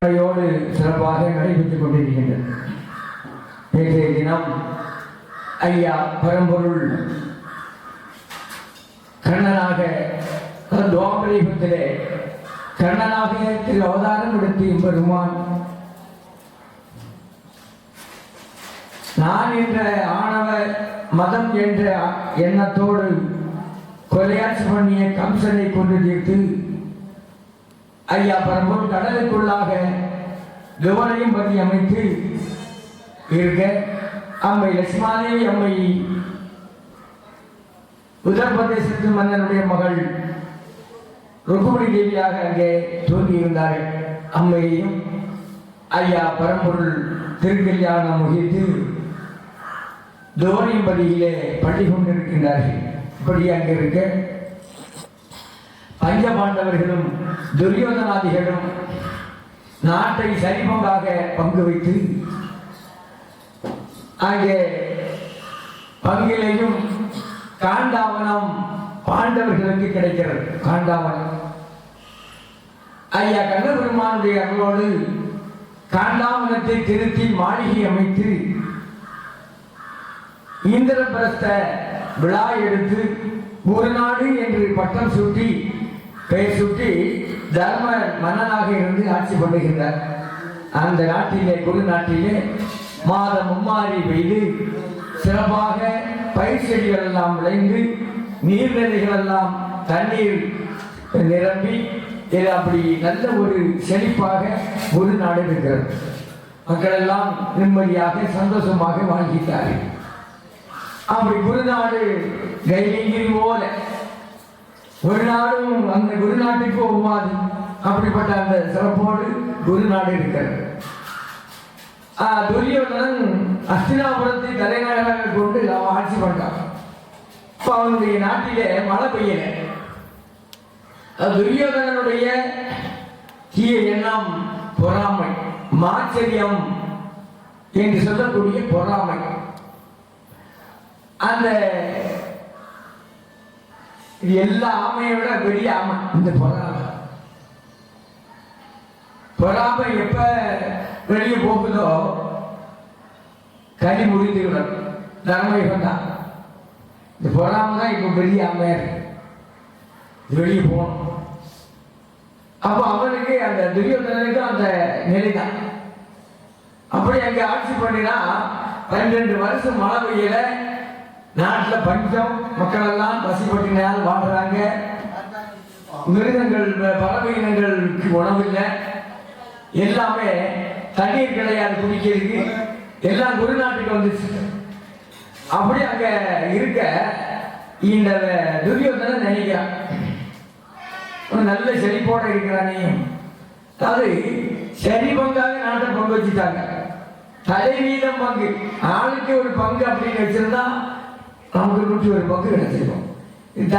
சிறப்பாக நடைபெற்றுக் கொண்டிருக்கின்றது. நேற்றைய தினம் ஐயா பரம்பொருள் கண்ணனாக துவாபரயுகத்திலே கண்ணனாக திரு அவதாரம் எடுத்து பெருமான் நான் என்ற ஆணவ மதம் என்ற எண்ணத்தோடு கொலையாட்சி பண்ணிய கம்சனை கொண்டு தீர்த்து ஐயா பரம்பொருள் கடலுக்குள்ளாக கவனையும் பற்றி அமைத்து இருக்க அம்மை லட்சுமாதேவி அம்மை உத்தரப்பிரதேசத்து மன்னனுடைய மகள் ருக்குமணி தேவியாக அங்கே தோன்றியிருந்தார்கள். அம்மையையும் ஐயா பரம்பொருள் திருக்கல்யாணம் முகித்து தோனியம்பதியிலே பள்ளி கொண்டிருக்கின்றார்கள். இப்படி அங்கே இருக்க பஞ்சபாண்டவர்களும் துரியோதனாதிகளும் நாட்டை சரிபங்காக பங்கு வைத்து அங்கே பங்கிலையும் காண்டாவனம் பாண்டவர்களுக்கு கிடைக்கிறது. காண்டாவனம் ஐயா கண்ணபெருமானுடைய அருளோடு காண்டாவனத்தை திருத்தி மாளிகை அமைத்து இந்திரபிரஸ்த விழா எடுத்து ஒரு நாடு என்று பட்டம் சூட்டி பெயர் சுட்டி தர்ம மன்னனாக இருந்து ஆட்சி பண்ணுகின்றார். அந்த நாட்டிலே குரு நாட்டிலே மாதம் மும்மாறி பெய்து சிறப்பாக பயிர் செடிகள் எல்லாம் விளைந்து நீர்நிலைகள் எல்லாம் தண்ணீர் நிரம்பி அப்படி நல்ல ஒரு செழிப்பாக ஒரு நாடு இருக்கிறது. மக்கள் எல்லாம் நிம்மதியாக சந்தோஷமாக வாழ்கிறார்கள். அப்படி குருநாடு கைலிங்கிரி போல ஒரு நாடும் அந்த குருநாட்டுக்கு ஒவ்வாது. அப்படிப்பட்ட அந்த சிறப்போடு குருநாடு இருக்கிறது. துரியோதனன் அஸ்தினாபுரத்தை தலைநகராக கொண்டு அவன் ஆட்சி பண்ணான். இப்போ அவனுடைய நாட்டிலே மழை பெய்யல. துரியோதனனுடைய தீய எண்ணம் பொறாமை, மாச்சரியம் என்று சொல்லக்கூடிய பொறாமை. அந்த எல்லா ஆமையை விட பெரிய ஆமை இந்த பொறாமை. பொறாமை எப்ப வெளியே போகுதோ கனி முடிந்துவிடும். தர்மயுகம் தான். இந்த பொறாமை தான் இப்ப பெரிய ஆமையா இருக்கு. வெளியே போகணும். அப்போ அவனுக்கு அந்த துரியோதனனுக்கு அந்த நிலைதான். அப்படி அங்கே ஆட்சி பண்ணினா 12 வருஷம் மழை பெய்யல. நாட்டில் பஞ்சம், மக்கள் எல்லாம் பசிப்பட்டினால் வாழ்றாங்க. மிருகங்கள் பறவை இனங்களுக்கு உணவில்லை. எல்லாமே தண்ணீர் கிடையாது குடிக்கிறதுக்கு. எல்லாம் குருநாட்டுக்கு வந்துச்சு. அப்படி அங்க இருக்க இந்த துரியோதனன் நினைக்கிறான் நல்ல செழிப்போட இருக்கிறானே. அது சரி பங்காக நாட்டை பங்கு வச்சுட்டாங்க. தலை வீதம் பங்கு, ஆளுக்கு ஒரு பங்கு அப்படின்னு வச்சிருந்தா நமக்கு 101 பங்கு கிடைச்சிருக்கும். இது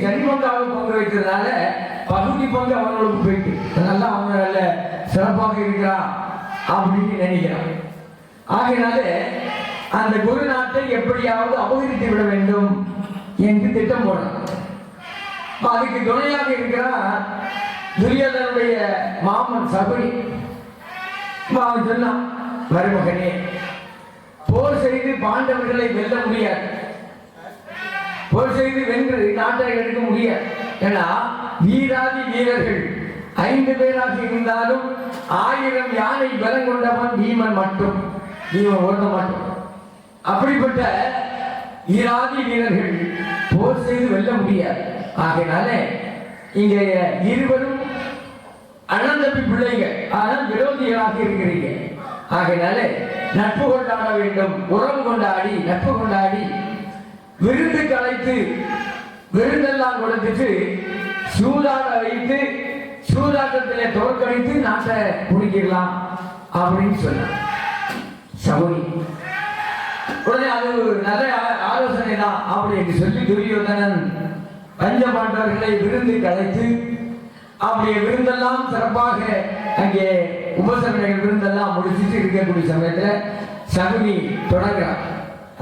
சரி பங்காக பங்கு வைக்கிறதுனால பகுதி பங்கு அவங்களுக்கு போயிட்டு நல்லா அவங்க நல்ல சிறப்பாக இருக்கிறான் அப்படின்னு நினைக்கிறான். ஆகையினால அந்த குரு நாட்டை எப்படியாவது அபகரித்து விட வேண்டும் என்று திட்டம் போடுறான். அதுக்கு துணையாக இருக்கிறான் துரியோதனுடைய மாமன் சகுனி. அவன் சொன்னான், மருமகனே, போர் செய்து பாண்டவர்களை வெல்ல முடியாது. போர் செய்து வென்று நாட்டை எடுக்க முடியாது. ஏன்னா வீராதி வீரர்கள் 5 பேராக இருந்தாலும் 1000 யானை பலம் கொண்டவன் பீமன் மட்டும். பீமன் ஒருத்த மட்டும். அப்படிப்பட்ட வீராதி வீரர்கள் போர் செய்து வெல்ல முடியாது. ஆகையினால இங்க இருவரும் அண்ணன் தம்பி பிள்ளைங்க, ஆனால் விரோதிகளாக இருக்கிறீங்க. ஆகையினால நட்பு கொண்டாட வேண்டும். உறவு கொண்டாடி நட்பு கொண்டாடி விருந்துக்கு அழைத்து விருந்தெல்லாம் கொடுத்துட்டு சூதாட வைத்து சூதாட்டத்திலே தோற்கடித்து நாட்டை குடிக்கலாம் அப்படின்னு சொன்னார் சகுனி. உடனே அது நல்ல ஆலோசனை தான் அப்படின்னு சொல்லி துரியோதனன் பஞ்சபாண்டவர்களை விருந்துக்கு அழைத்து அப்படியே விருந்தெல்லாம் சிறப்பாக அங்கே உபசரணைகள் விருந்தெல்லாம் முடிச்சுட்டு இருக்கக்கூடிய சமயத்தில் சகுனி தொடங்குறார்.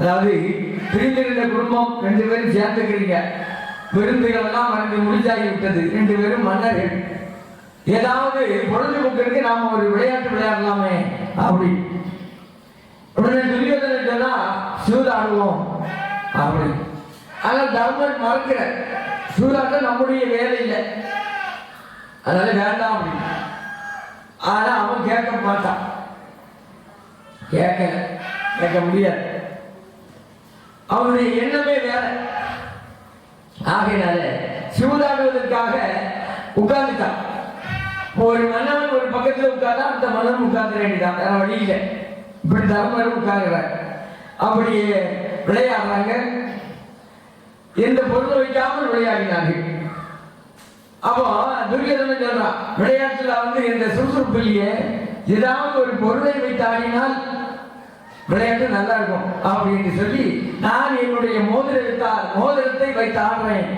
அதாவது பிரிந்திருந்த குடும்பம் 2 பேரும் சேர்ந்துக்கிறீங்க. விருந்துகள் எல்லாம் வந்து முடிச்சாகி விட்டது. 2 பேரும் மன்னர்கள். ஏதாவது பொழுதுபோக்கு நாம ஒரு விளையாட்டு விளையாடலாமே அப்படி. உடனே துரியோதனன் சொன்னா சூதாடுவோம் அப்படி. ஆனால் தர்மன் மறுக்கிற, சூதாட்டம் நம்முடைய வேலை இல்லை, அதனால வேண்டாம் அப்படின்னு. ஆனா அவன் கேட்க மாட்டான், கேட்க முடியாது, அவனுடைய எண்ணமே வேற. ஆகையினால சூதாடுவதற்காக உட்கார்ந்துட்டான். ஒரு மன்னவன் ஒரு பக்கத்தில் உட்கார்ந்தா அந்த மன்னன் உட்கார்ந்து வேண்டிதான், வேற வழி இல்லை. இப்படி தர்மரும் உட்கார்கிறார். அப்படியே விளையாடுறாங்க, எந்த பொருளை வைக்காமல் விளையாடினார்கள். அப்போ துரியோதனன் சொல்றான், விளையாட்டுல இந்த சுறுசுறுப்பு இல்லையே, ஏதாவது ஒரு பொருளை வைத்து ஆடினால் விளையாட்டு நல்லா இருக்கும் அப்படின்னு சொல்லி நான் என்னுடைய மோதிரத்தை வைத்து ஆடுறேன்,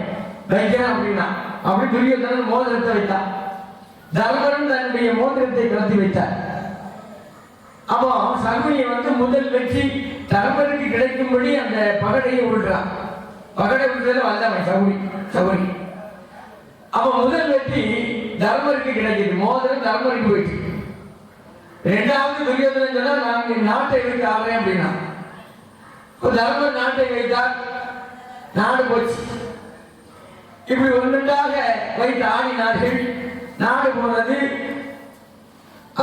வைக்கிறேன் அப்படின்னா. அப்படி துரியோதனன் மோதிரத்தை வைத்தான். தர்மரும் தன்னுடைய மோதிரத்தை கலத்தி வைத்தார். அப்போ சகுனியை முதல் வெற்றி தர்மருக்கு கிடைக்கும்படி அந்த பகடையை விடுறான். பகடை விடுறதுல வல்லவன் சகுனி. அப்ப முதல் வெற்றி தர்மருக்கு கிடைக்குது, மோதிரம் தர்மருக்கு போயிடுச்சு. இரண்டாவது துரியோதனன் சொன்னா நான் நாட்டை வைத்து ஆடுறேன் அப்படின்னா. தர்மர் நாட்டை வைத்தார், நாடு போச்சு. இப்படி ஒன்றாக வைத்து ஆடினார்கள். நாடு போனது,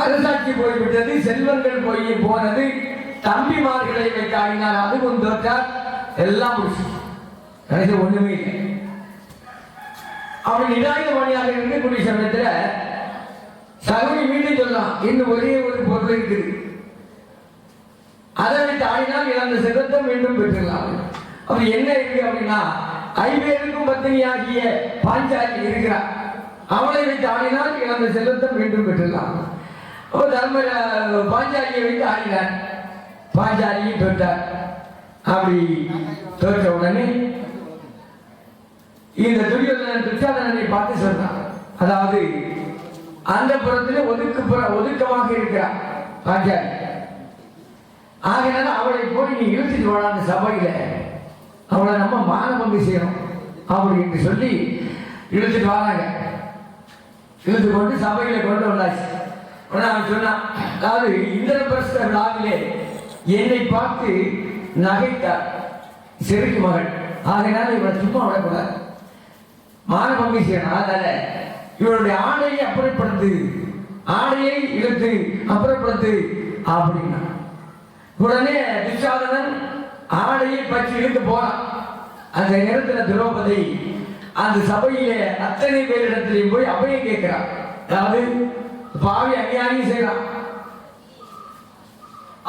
அரசாட்சி போய்விட்டது, செல்வங்கள் போனது. தம்பிமார்களை வைத்து ஆடினார், அதுவும் தோற்றார், எல்லாம் முடிச்சு. கடைசி ஒண்ணுமே இல்லை. அவன் நிதாயமணியாக இருக்கக்கூடிய சமயத்துல சகுனி மீண்டும் சொல்லலாம், இன்னும் ஒரே ஒரு பொருள் இருக்குது, அதை வைத்து ஆடினால் இழந்த செல்வத்தை மீண்டும் பெற்றுக்கலாம். அவன் என்ன இருக்கு அப்படின்னா, ஐவேருக்கும் பத்தினியாகிய பாஞ்சாலி இருக்கிறார், அவளை வைத்து ஆடினால் இழந்த செல்வத்தை மீண்டும் பெற்றுக்கலாம். அப்ப தர்ம பாஞ்சாலியை வைத்து ஆடினார், பாஞ்சாலியை தோற்றார். அப்படி தோற்ற உடனே இந்த துரியோதனன் துச்சாதனனை பார்த்து சொல்றான், அதாவது அந்த புறத்திலே ஒதுக்கமாக இருக்கிறார் பாஞ்சாலி, ஆகையால அவளை போய் நீ இழுத்துட்டு வாழ அந்த சபையில, அவளை நம்ம மானபங்கு செய்யணும் அப்படின்னு சொல்லி இழுத்துட்டு வராங்க. இழுத்து கொண்டு சபையில கொண்டு வந்தாச்சு. அவன் சொன்னான், அதாவது இந்திரபிரஸ்த விழாவிலே என்னை பார்த்து நகைத்தார் செருக்கு மகள், ஆகையினால இவளை சும்மா விடக்கூடாது, மானபங்கு செய்யணும். அதனால இவருடைய ஆடையை அப்புறப்படுத்து, ஆடையை இழுத்து அப்புறப்படுத்து அப்படின்னா. உடனே துச்சாதனன் ஆடையை பற்றி இழுத்து போறான். அந்த நேரத்தில் திரௌபதி அந்த சபையிலே அத்தனை பேரிடத்திலையும் போய் அபயம் கேட்கிறான். அதாவது பாவி அநியாயம் செய்யறான்,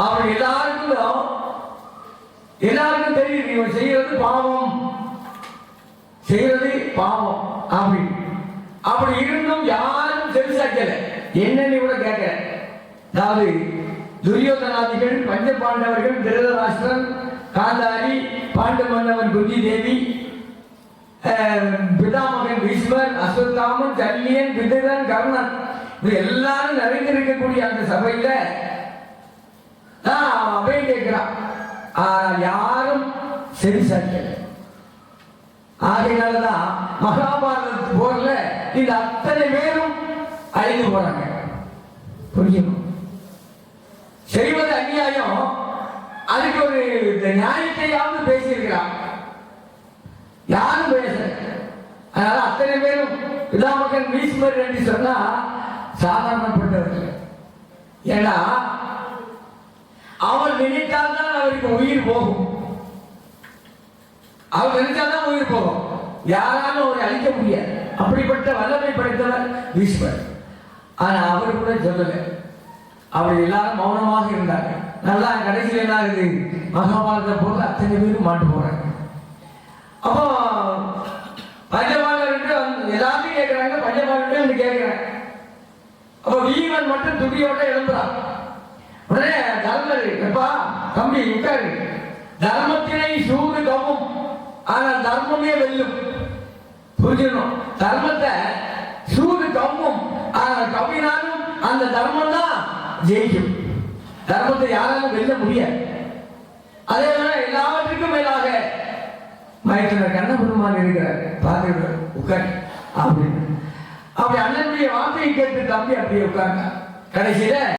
அவன் எல்லாருக்கும் தெரியும் இவன் செய்யறது பாவம், செய்யறது பாவம் அப்படின்னு. அப்படி இருந்தும் யாரும் செவிசாக்கல, என்னன்னு கூட கேட்கல. அதாவது துரியோதனாதிகள், பஞ்ச பாண்டவர்கள், திருதராஷ்டிரன், காந்தாரி, பாண்டு மன்னவன் குந்தி தேவி, பிதாமகன் பீஷ்மர், அஸ்வத்தாமன், சல்லியன், விதுரன், கர்ணன், இது எல்லாரும் நிறைந்திருக்கக்கூடிய அந்த சபையில அபயம் கேட்கிறான். யாரும் செவிசாக்கல. ஆகையினாலதான் மகாபாரத போர்ல இந்த அத்தனை பேரும் அழிந்து போறாங்க. புரியும், செய்வது அநியாயம், அதுக்கு ஒரு நியாயத்தையாவது பேசியிருக்கிறான், யாரும் பேசல. அதனால அத்தனை பேரும் பிதாமகன் பீஷ்மர் என்று சொன்னா சாதாரணப்பட்டவர்கள். ஏன்னா அவன் நினைத்தால்தான் அவருக்கு உயிர் போகும், அவர் நினைச்சால்தான் உயிர் போகும், யாராலும் அவரை அழிக்க முடியாது. அப்படிப்பட்ட வல்லமை படைத்தவர் பீஷ்மர். ஆனா அவர் கூட சொல்லல, அவர் எல்லாரும் மௌனமாக இருந்தாங்க. நல்லா கடைசியில் என்ன ஆகுது, மகாபாரத போல அத்தனை பேரும் மாட்டு போறாங்க. அப்போ பஞ்சபாண்டவர்கள் எல்லாத்தையும் கேட்கிறாங்க, பஞ்சபாண்டவர்கள் கேட்கிறாங்க. அப்போ வீமன் மட்டும் துடியோட எழும்புறான். உடனே தர்மர், எப்பா தம்பி உட்காரு, தர்மத்தினை சூடு கவும், ஆனால் தர்மமே வெல்லும். புரிஞ்சுக்கணும், தர்மத்தை சூடு கவ்வும், ஆனால் கவினாலும் அந்த தர்மம் தான் ஜெயிக்கும். தர்மத்தை யாராலும் வெல்ல முடியாது. அதே போல எல்லாவற்றுக்கும் மேலாக மயக்கிற கண்ணபெருமான் இருக்கிறார், பார்த்து உட்கார் அப்படின்னு. அப்படி அண்ணனுடைய வார்த்தையை கேட்டு தம்பி அப்படியே உட்கார்ந்தார். கடைசியில